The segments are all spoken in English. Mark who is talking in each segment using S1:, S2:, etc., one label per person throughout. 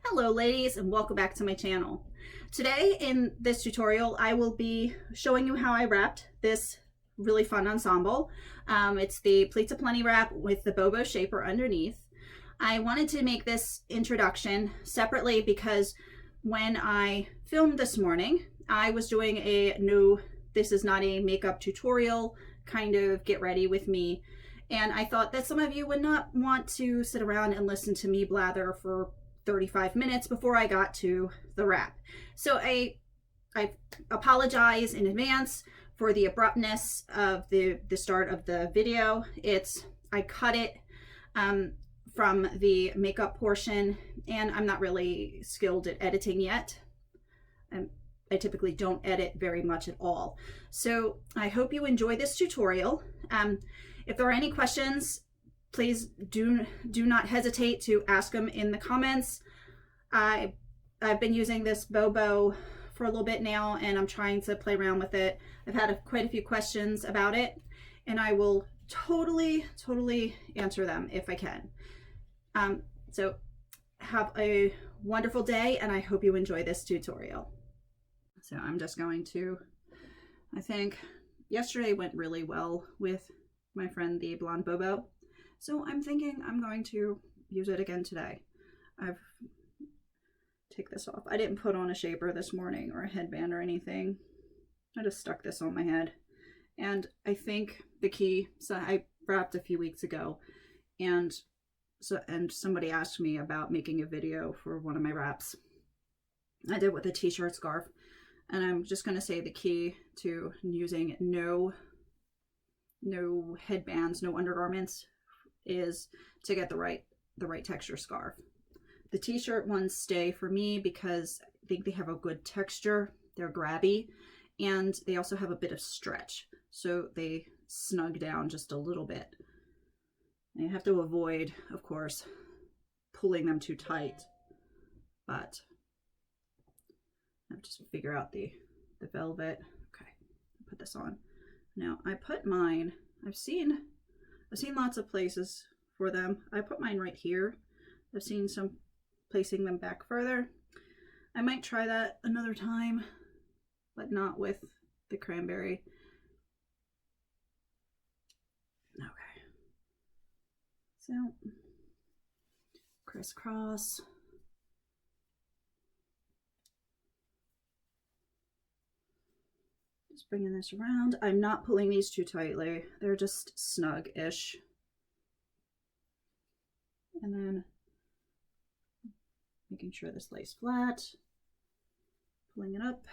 S1: Hello ladies, and welcome back to my channel. Today in this tutorial I will be showing you how I wrapped this really fun ensemble. It's the Pleats Aplenty wrap with the Bobo shaper underneath. I wanted to make this introduction separately because when I filmed this morning I was doing a no, this is not a makeup tutorial kind of get ready with me, and I thought that some of you would not want to sit around and listen to me blather for 35 minutes before I got to the wrap. So I apologize in advance for the abruptness of the start of the video. I cut it from the makeup portion, and I'm not really skilled at editing yet. I typically don't edit very much at all. So I hope you enjoy this tutorial. If there are any questions, please do not hesitate to ask them in the comments. I've been using this Bobo for a little bit now, and I'm trying to play around with it. I've had quite a few questions about it, and I will totally answer them if I can. So have a wonderful day, and I hope you enjoy this tutorial. So I'm just going to, I think yesterday went really well with my friend the blonde Bobo. So I'm thinking I'm going to use it again today. Take this off. I didn't put on a shaper this morning or a headband or anything. I just stuck this on my head. And I think the key, so I wrapped a few weeks ago, and somebody asked me about making a video for one of my wraps. I did with a t-shirt scarf, and I'm just going to say the key to using no headbands, no undergarments, is to get the right texture scarf. The t-shirt ones stay for me because I think they have a good texture. They're grabby, and they also have a bit of stretch, so they snug down just a little bit. And you have to avoid, of course, pulling them too tight, but I have to just figure out the velvet. Okay, put this on. Now I put mine, I've seen lots of places for them. I put mine right here. I've seen some placing them back further. I might try that another time, but not with the Cranberry. Okay. So, crisscross. Just bringing this around. I'm not pulling these too tightly. They're just snug-ish. And then making sure this lays flat, pulling it up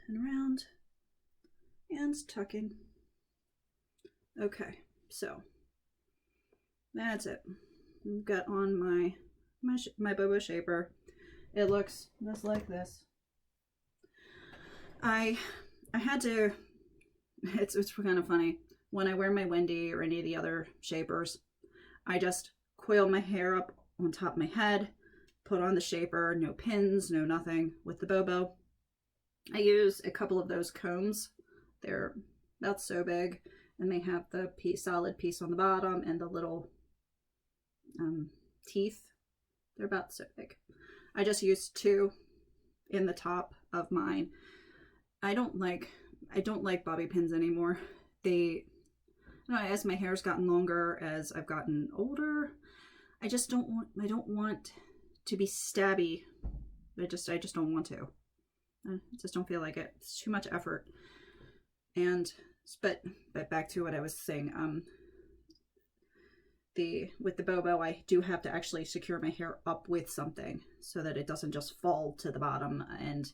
S1: and around, and tucking. Okay, so that's it. I've got on my Bobo shaper. It looks just like this. I had to, it's kind of funny. When I wear my Wendy or any of the other shapers, I just coil my hair up on top of my head, put on the shaper, no pins, no nothing. With the Bobo, I use a couple of those combs. They're about so big, and they have the solid piece on the bottom and the little teeth. They're about so big. I just used 2 in the top of mine. I don't like bobby pins anymore. As my hair's gotten longer, as I've gotten older, I don't want to be stabby. I just don't want to. I just don't feel like it. It's too much effort. But back to what I was saying. With the Bobo, I do have to actually secure my hair up with something so that it doesn't just fall to the bottom, and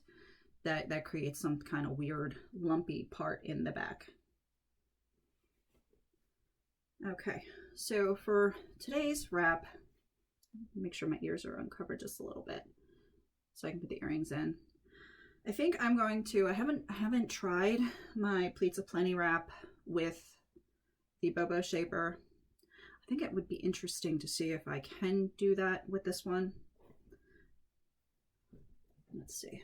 S1: that creates some kind of weird lumpy part in the back. Okay, so for today's wrap, make sure my ears are uncovered just a little bit so I can put the earrings in. I think I'm going to, I haven't tried my Pleats Aplenty wrap with the Bobo shaper. I think it would be interesting to see if I can do that with this one. Let's see.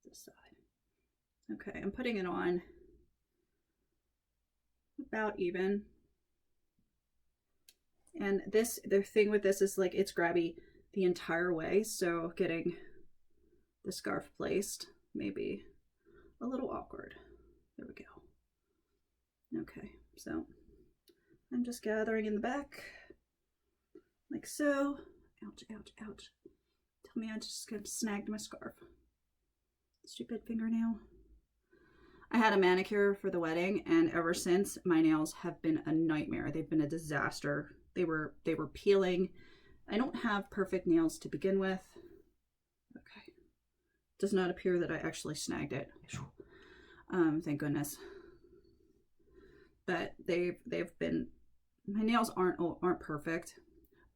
S1: This side. Okay, I'm putting it on about even. And the thing with this is like it's grabby the entire way, so getting the scarf placed may be a little awkward. There we go. Okay, so I'm just gathering in the back like so. Ouch, ouch, ouch. Tell me I just kind of snagged my scarf. Stupid fingernail. I had a manicure for the wedding, and ever since, my nails have been a nightmare. They've been a disaster. They were peeling. I don't have perfect nails to begin with. Okay. Does not appear that I actually snagged it. Thank goodness. But they've been, my nails aren't perfect,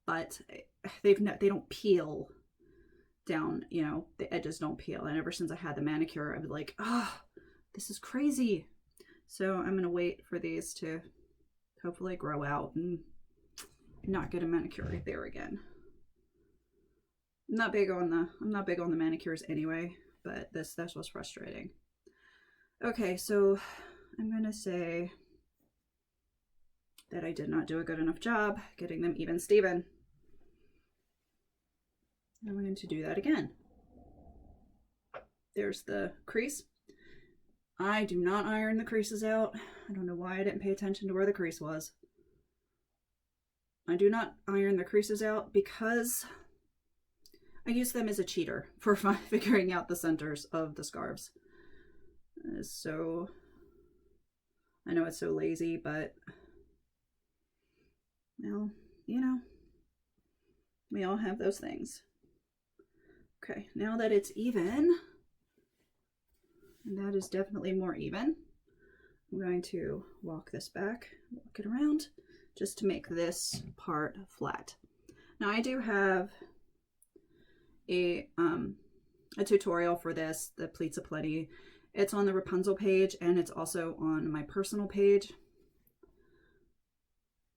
S1: but they don't peel down, you know, the edges don't peel. And ever since I had the manicure, I was like, oh, this is crazy. So I'm gonna wait for these to hopefully grow out and not get a manicure right there again. I'm not big on the manicures anyway, but this was frustrating. Okay, so I'm gonna say that I did not do a good enough job getting them even Steven. I'm going to do that again. There's the crease. I do not iron the creases out. I don't know why I didn't pay attention to where the crease was. I do not iron the creases out because I use them as a cheater for figuring out the centers of the scarves. So, I know it's so lazy, but, well, you know, we all have those things. Okay, now that it's even, and that is definitely more even, I'm going to walk this back, walk it around, just to make this part flat. Now I do have a tutorial for this, the Pleats Aplenty. It's on the Wrapunzel page, and it's also on my personal page.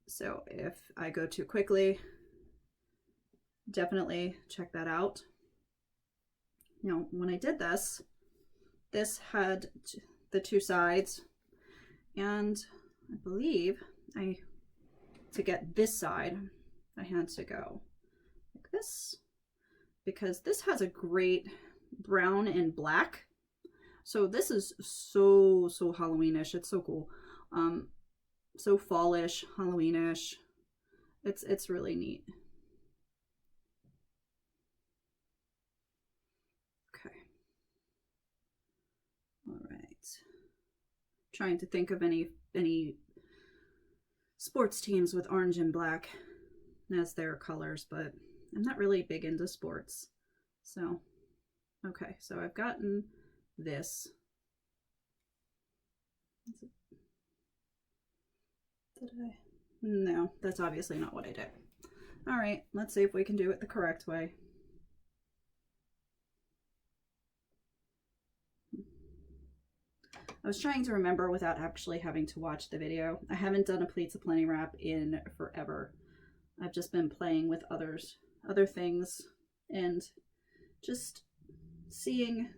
S1: So if I go too quickly, definitely check that out. Now, when I did this, this had the two sides, and I believe to get this side, I had to go like this, because this has a great brown and black. So this is so Halloweenish. It's so cool. So fallish, Halloweenish. It's really neat. Okay. All right. Trying to think of any sports teams with orange and black as their colors, but I'm not really big into sports. So, okay, so I've gotten this. Did I? No, that's obviously not what I did. All right, let's see if we can do it the correct way. I was trying to remember without actually having to watch the video. I haven't done a Pleats Aplenty wrap in forever. I've just been playing with other things and just seeing,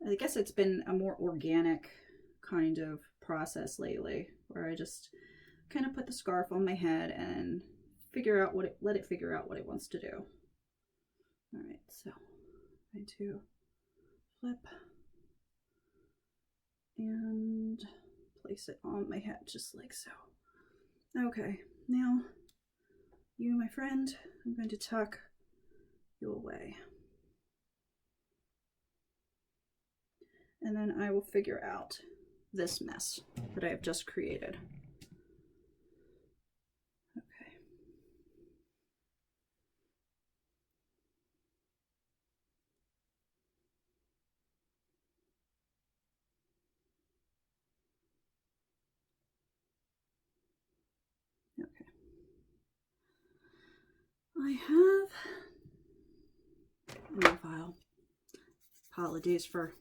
S1: I guess it's been a more organic kind of process lately, where I just kind of put the scarf on my head and figure out let it figure out what it wants to do. All right, so I'm going to flip and place it on my head just like so. Okay, now you, my friend, I'm going to tuck you away. And then I will figure out this mess that I have just created. Okay. Okay. I have a new file. Apologies for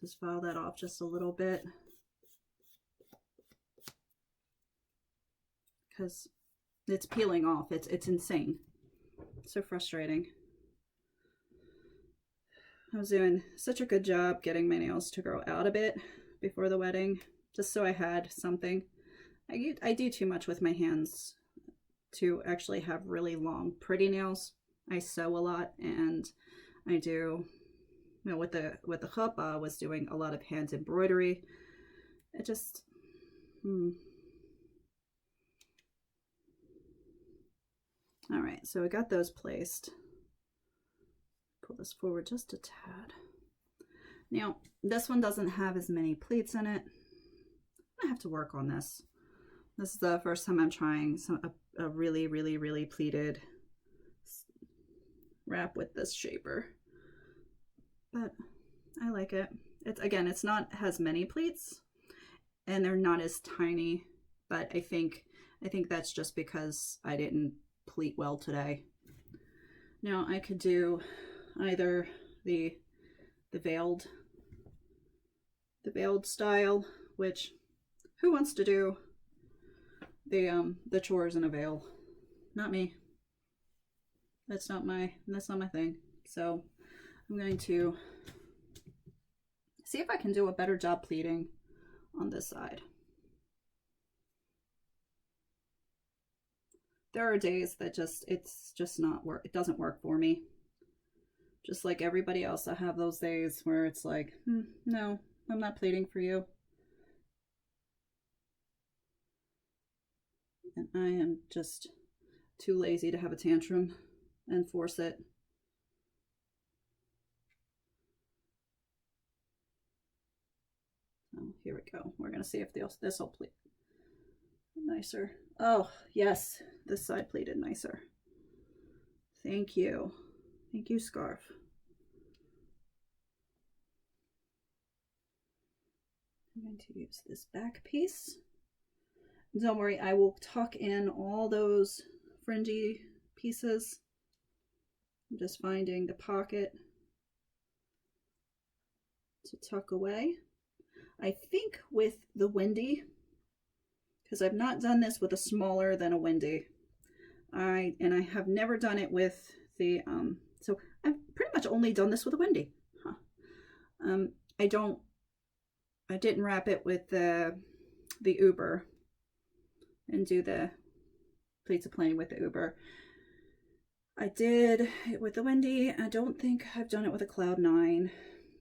S1: just file that off just a little bit, because it's peeling off. It's insane. It's so frustrating. I was doing such a good job getting my nails to grow out a bit before the wedding, just so I had something. I do too much with my hands to actually have really long, pretty nails. I sew a lot, and I do, you know, with the hoop, I was doing a lot of hand embroidery. It just, All right, so I got those placed. Pull this forward just a tad. Now, this one doesn't have as many pleats in it. I have to work on this. This is the first time I'm trying a really, really, really pleated wrap with this shaper. But I like it. It's not as many pleats, and they're not as tiny, but I think that's just because I didn't pleat well today. Now I could do either the veiled style, which who wants to do the chores in a veil? Not me. That's not my thing. So I'm going to see if I can do a better job pleating on this side. There are days that it's just not work. It doesn't work for me. Just like everybody else, I have those days where it's like, no, I'm not pleating for you. And I am just too lazy to have a tantrum and force it. So here we go. We're gonna see if this will pleat nicer. Oh yes, this side pleated nicer. Thank you. Thank you, scarf. I'm going to use this back piece. Don't worry, I will tuck in all those fringy pieces. I'm just finding the pocket to tuck away. I think with the Wendy, because I've not done this with a smaller than a Wendy, and I have never done it with the so I've pretty much only done this with a Wendy. I didn't wrap it with the Uber and do the Pleats Aplenty with the Uber. I did it with the Wendy. I don't think I've done it with a Cloud 9.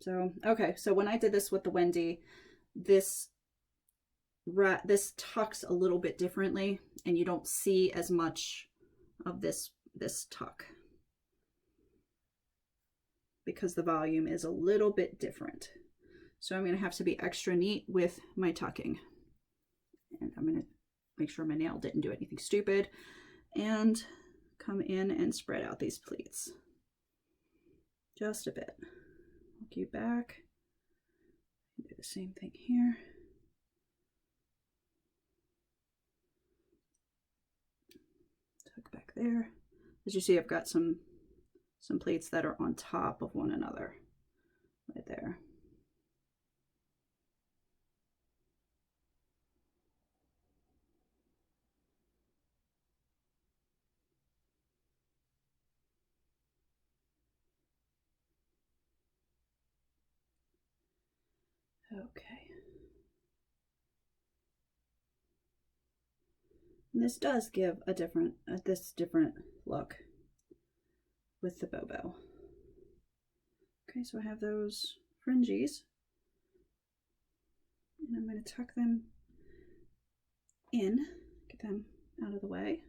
S1: So okay, so when I did this with the Wendy, this tucks a little bit differently, and you don't see as much of this tuck because the volume is a little bit different. So I'm going to have to be extra neat with my tucking, and I'm going to make sure my nail didn't do anything stupid, and come in and spread out these pleats just a bit. Look you back, do the same thing here. Tuck back there. As you see, I've got some pleats that are on top of one another right there. Okay. And this does give a different look with the Bobo. Okay, so I have those fringies, and I'm going to tuck them in, get them out of the way.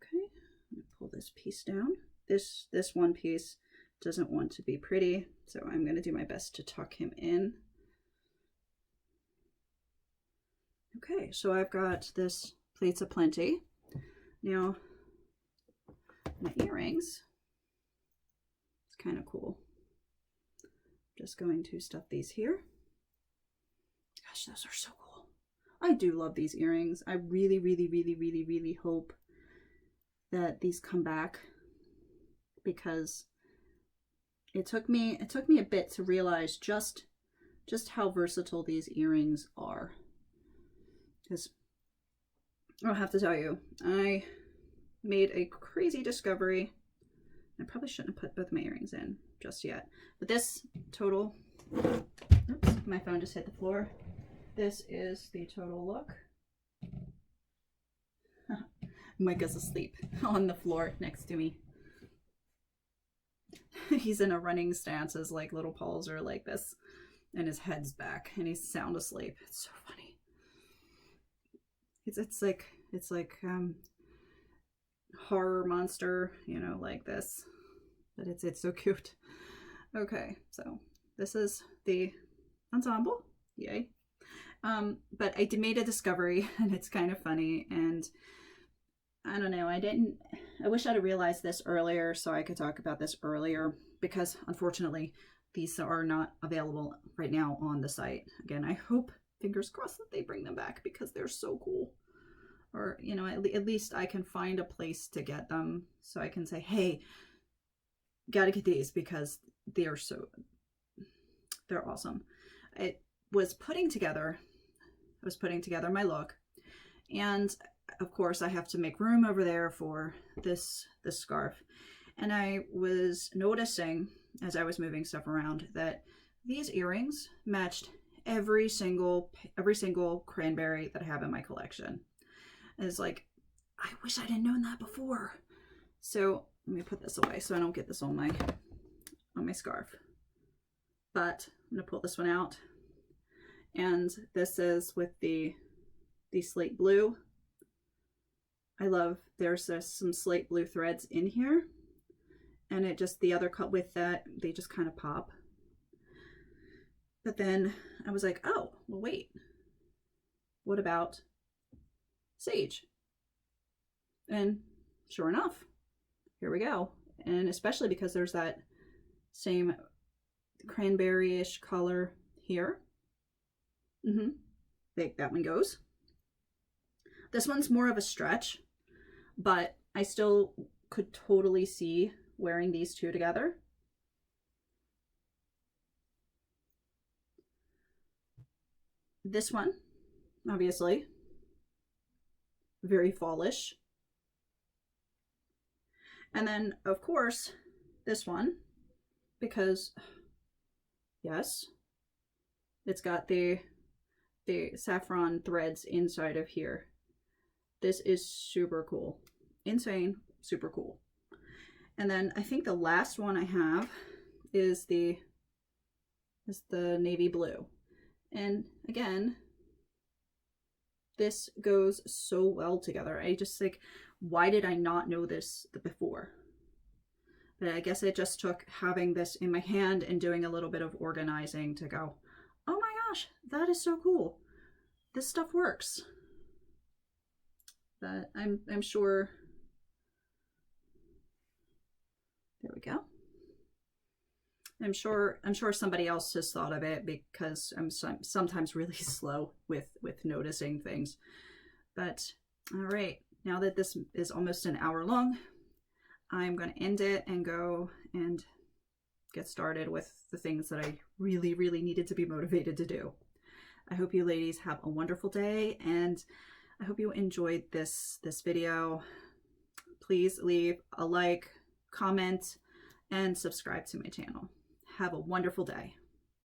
S1: Okay, I'm going to pull this piece down. This one piece doesn't want to be pretty, so I'm going to do my best to tuck him in. Okay, so I've got this Pleats Aplenty. Now, my earrings, it's kind of cool. I'm just going to stuff these here. Gosh, those are so cool. I do love these earrings. I really, really, really, really, really hope that these come back, because it took me a bit to realize just how versatile these earrings are. Because I'll have to tell you, I made a crazy discovery. I probably shouldn't have put both my earrings in just yet. But this total, oops, my phone just hit the floor. this is the total look. Micah's asleep on the floor next to me. He's in a running stance, his like little paws are like this, and his head's back, and he's sound asleep. It's so funny. It's like horror monster, you know, like this, but it's so cute. Okay, so this is the ensemble. Yay. But I made a discovery, and it's kind of funny, and I don't know, I wish I'd have realized this earlier so I could talk about this earlier, because unfortunately these are not available right now on the site. Again, I hope, fingers crossed, that they bring them back because they're so cool. Or, you know, at least I can find a place to get them so I can say, hey, gotta get these because they're awesome. I was putting together my look, and of course I have to make room over there for this scarf. And I was noticing as I was moving stuff around that these earrings matched every single cranberry that I have in my collection. And it's like, I wish I didn't known that before. So let me put this away so I don't get this on my scarf. But I'm gonna pull this one out, and this is with the slate blue. I love, there's some slate blue threads in here, and it just, the other cut with that, they just kind of pop. But then I was like, oh, well, wait, what about sage? And sure enough, here we go. And especially because there's that same cranberry-ish color here. That one goes. This one's more of a stretch, but I still could totally see wearing these two together. This one, obviously, very fallish. And then, of course, this one, because, yes, it's got the saffron threads inside of here. This is super cool. Insane, super cool. And then I think the last one I have is the navy blue. And again, this goes so well together. I just think, why did I not know this before? But I guess it just took having this in my hand and doing a little bit of organizing to go, oh my gosh, that is so cool. This stuff works. But I'm sure, there we go. I'm sure somebody else has thought of it, because I'm sometimes really slow with noticing things. But all right, now that this is almost an hour long, I'm going to end it and go and get started with the things that I really, really needed to be motivated to do. I hope you ladies have a wonderful day, and I hope you enjoyed this video. Please leave a like, comment, and subscribe to my channel. Have a wonderful day.